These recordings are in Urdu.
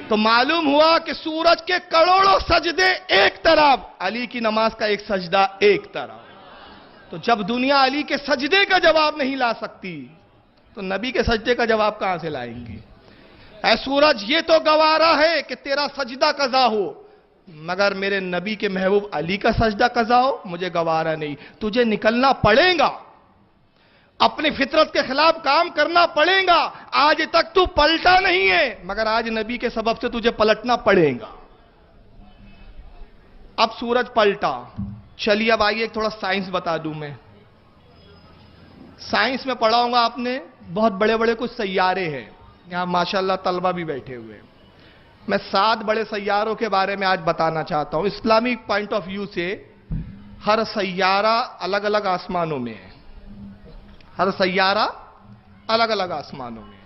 تو معلوم ہوا کہ سورج کے کروڑوں سجدے ایک طرف، علی کی نماز کا ایک سجدہ ایک طرف. تو جب دنیا علی کے سجدے کا جواب نہیں لا سکتی تو نبی کے سجدے کا جواب کہاں سے لائیں گے؟ اے سورج، یہ تو گوارا ہے کہ تیرا سجدہ قضا ہو، مگر میرے نبی کے محبوب علی کا سجدہ قضا ہو مجھے گوارا نہیں. تجھے نکلنا پڑے گا، اپنی فطرت کے خلاف کام کرنا پڑے گا. آج تک تو پلٹا نہیں ہے، مگر آج نبی کے سبب سے تجھے پلٹنا پڑے گا. اب سورج پلٹا. چلیے اب آئیے ایک تھوڑا سائنس بتا دوں میں. سائنس میں پڑھا ہوگا آپ نے، بہت بڑے بڑے کچھ سیارے ہیں. یہاں ماشاءاللہ طلبہ بھی بیٹھے ہوئے. میں 7 بڑے سیاروں کے بارے میں آج بتانا چاہتا ہوں. اسلامی پوائنٹ آف ویو سے ہر سیارہ الگ الگ آسمانوں میں ہے. ہر سیارہ الگ الگ آسمانوں میں.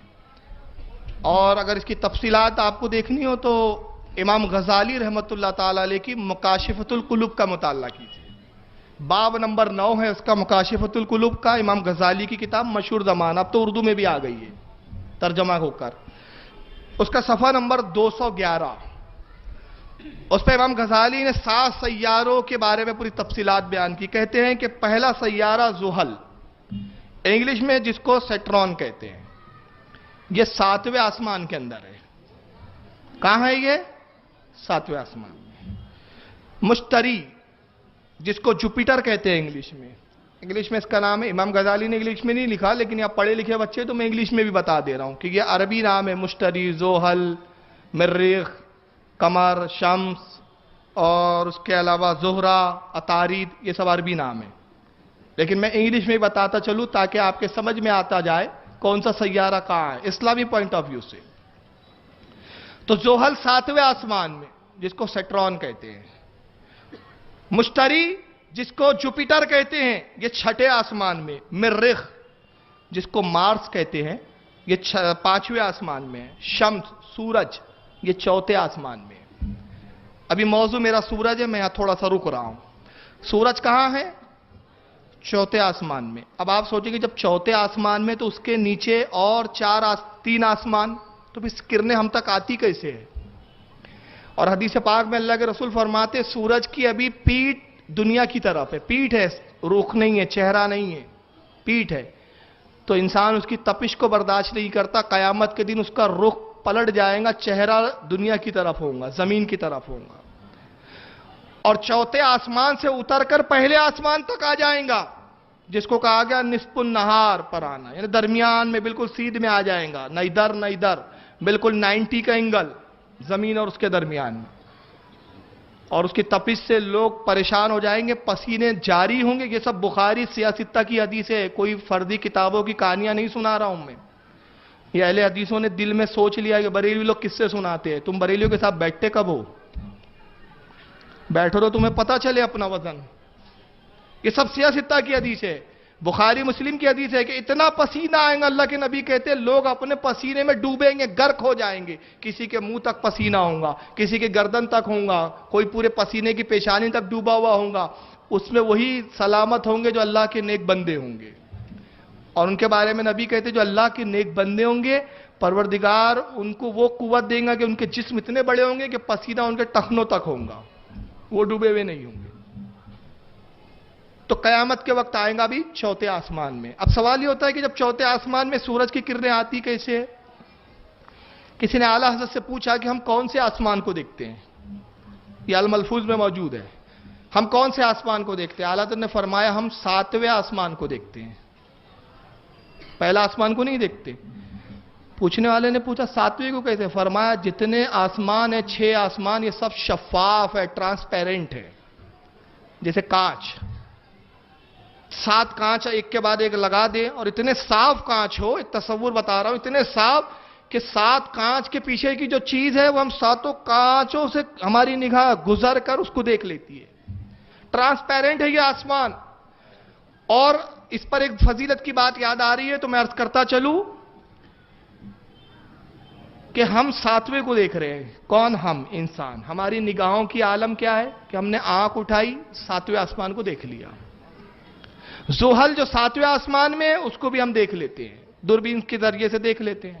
اور اگر اس کی تفصیلات آپ کو دیکھنی ہو تو امام غزالی رحمت اللہ تعالی علیہ کی مکاشفۃ القلوب کا مطالعہ کیجیے. باب نمبر 9 ہے اس کا، مکاشفۃ القلوب کا، امام غزالی کی کتاب، مشہور زمانہ، اب تو اردو میں بھی آ گئی ہے ترجمہ ہو کر. اس کا صفحہ نمبر 211. اس پہ امام غزالی نے 7 سیاروں کے بارے میں پوری تفصیلات بیان کی. کہتے ہیں کہ پہلا سیارہ زحل، انگلش میں جس کو سیٹرون کہتے ہیں، یہ 7ویں آسمان کے اندر ہے. کہاں ہے یہ؟ 7ویں آسمان میں. مشتری، جس کو جوپیٹر کہتے ہیں انگلش میں اس کا نام ہے. امام غزالی نے انگلش میں نہیں لکھا، لیکن آپ پڑھے لکھے بچے تو میں انگلش میں بھی بتا دے رہا ہوں کہ یہ عربی نام ہے. مشتری، زحل، مریخ، قمر، شمس، اور اس کے علاوہ زہرہ، عطارد، یہ سب عربی نام ہے. لیکن میں انگلش میں بتاتا چلوں تاکہ آپ کے سمجھ میں آتا جائے کون سا سیارہ کہاں ہے اسلامی پوائنٹ آف ویو سے. تو زحل 7ویں آسمان میں، جس کو سیٹرون کہتے ہیں. مشتری، جس کو جوپیٹر کہتے ہیں، یہ 6ٹھے آسمان میں. مریخ، جس کو مارس کہتے ہیں، یہ 5ویں آسمان میں. شمس، سورج، یہ 4تھے آسمان میں. ابھی موضوع میرا سورج ہے، میں یہاں تھوڑا سا رک رہا ہوں. سورج کہاں ہے؟ 4تھے آسمان میں. اب آپ سوچیں کہ جب 4تھے آسمان میں تو اس کے نیچے اور 3 آسمان، تو پھر کرنیں ہم تک آتی کیسے ہے؟ اور حدیث پاک میں اللہ کے رسول فرماتے سورج کی ابھی پیٹھ دنیا کی طرف ہے. پیٹھ ہے، رخ نہیں ہے، چہرہ نہیں ہے، پیٹھ ہے. تو انسان اس کی تپش کو برداشت نہیں کرتا. قیامت کے دن اس کا رخ پلٹ جائے گا، چہرہ دنیا کی طرف ہوگا، زمین کی طرف ہوگا. اور 4تھے آسمان سے اتر کر پہلے آسمان تک آ جائیں گا، جس کو کہا گیا نصف النہار پر آنا، یعنی درمیان میں بالکل سیدھ میں آ جائیں گا، نہ ادھر نہ ادھر، بالکل 90 کا اینگل زمین اور اس کے درمیان میں. اور اس کی تپش سے لوگ پریشان ہو جائیں گے، پسینے جاری ہوں گے. یہ سب بخاری سیاستہ کی حدیث ہے، کوئی فردی کتابوں کی کہانیاں نہیں سنا رہا ہوں میں. یہ اہل حدیثوں نے دل میں سوچ لیا کہ بریلوی لوگ کس سے سناتے ہیں. تم بریلیوں کے ساتھ بیٹھتے کب ہو؟ بیٹھو تو تمہیں پتہ چلے اپنا وزن. یہ سب سیاستہ کی حدیث ہے، بخاری مسلم کی حدیث ہے کہ اتنا پسینہ آئے گا، اللہ کے نبی کہتے ہیں لوگ اپنے پسینے میں ڈوبیں گے، غرق ہو جائیں گے. کسی کے منہ تک پسینہ ہوگا، کسی کے گردن تک ہوگا، کوئی پورے پسینے کی پیشانی تک ڈوبا ہوا ہوگا. اس میں وہی سلامت ہوں گے جو اللہ کے نیک بندے ہوں گے. اور ان کے بارے میں نبی کہتے ہیں جو اللہ کے نیک بندے ہوں گے پروردگار ان کو وہ قوت دیں گا کہ ان کے جسم اتنے بڑے ہوں گے کہ پسینہ ان کے ٹخنوں تک ہوگا، وہ ڈوبے ہوئے نہیں ہوں گے. تو قیامت کے وقت آئے گا بھی 4تھے آسمان میں. اب سوال یہ ہوتا ہے کہ جب 4تھے آسمان میں سورج کی کرنیں آتی کیسے؟ کسی نے اعلیٰ حضرت سے پوچھا کہ ہم کون سے آسمان کو دیکھتے ہیں؟ یہ الملفوظ میں موجود ہے. ہم کون سے آسمان کو دیکھتے ہیں؟ اعلیٰ حضرت نے فرمایا ہم 7ویں آسمان کو دیکھتے ہیں، پہلا آسمان کو نہیں دیکھتے. پوچھنے والے نے پوچھا 7ویں کو کیسے؟ فرمایا جتنے آسمان ہیں 6 آسمان، یہ سب شفاف ہے، ٹرانسپیرنٹ ہے، جیسے کانچ. 7 کانچ ایک کے بعد ایک لگا دے اور اتنے صاف کانچ ہو، ایک تصور بتا رہا ہوں، اتنے صاف کہ 7 کانچ کے پیچھے کی جو چیز ہے وہ ہم 7 کانچوں سے ہماری نگاہ گزر کر اس کو دیکھ لیتی ہے. ٹرانسپیرنٹ ہے یہ آسمان. اور اس پر ایک فضیلت کی بات یاد آ رہی ہے تو میں عرض کرتا چلوں کہ ہم 7ویں کو دیکھ رہے ہیں. کون؟ ہم انسان. ہماری نگاہوں کی عالم کیا ہے کہ ہم نے آنکھ اٹھائی 7ویں آسمان کو دیکھ لیا. زحل جو 7ویں آسمان میں ہے اس کو بھی ہم دیکھ لیتے ہیں، دوربین کے ذریعے سے دیکھ لیتے ہیں.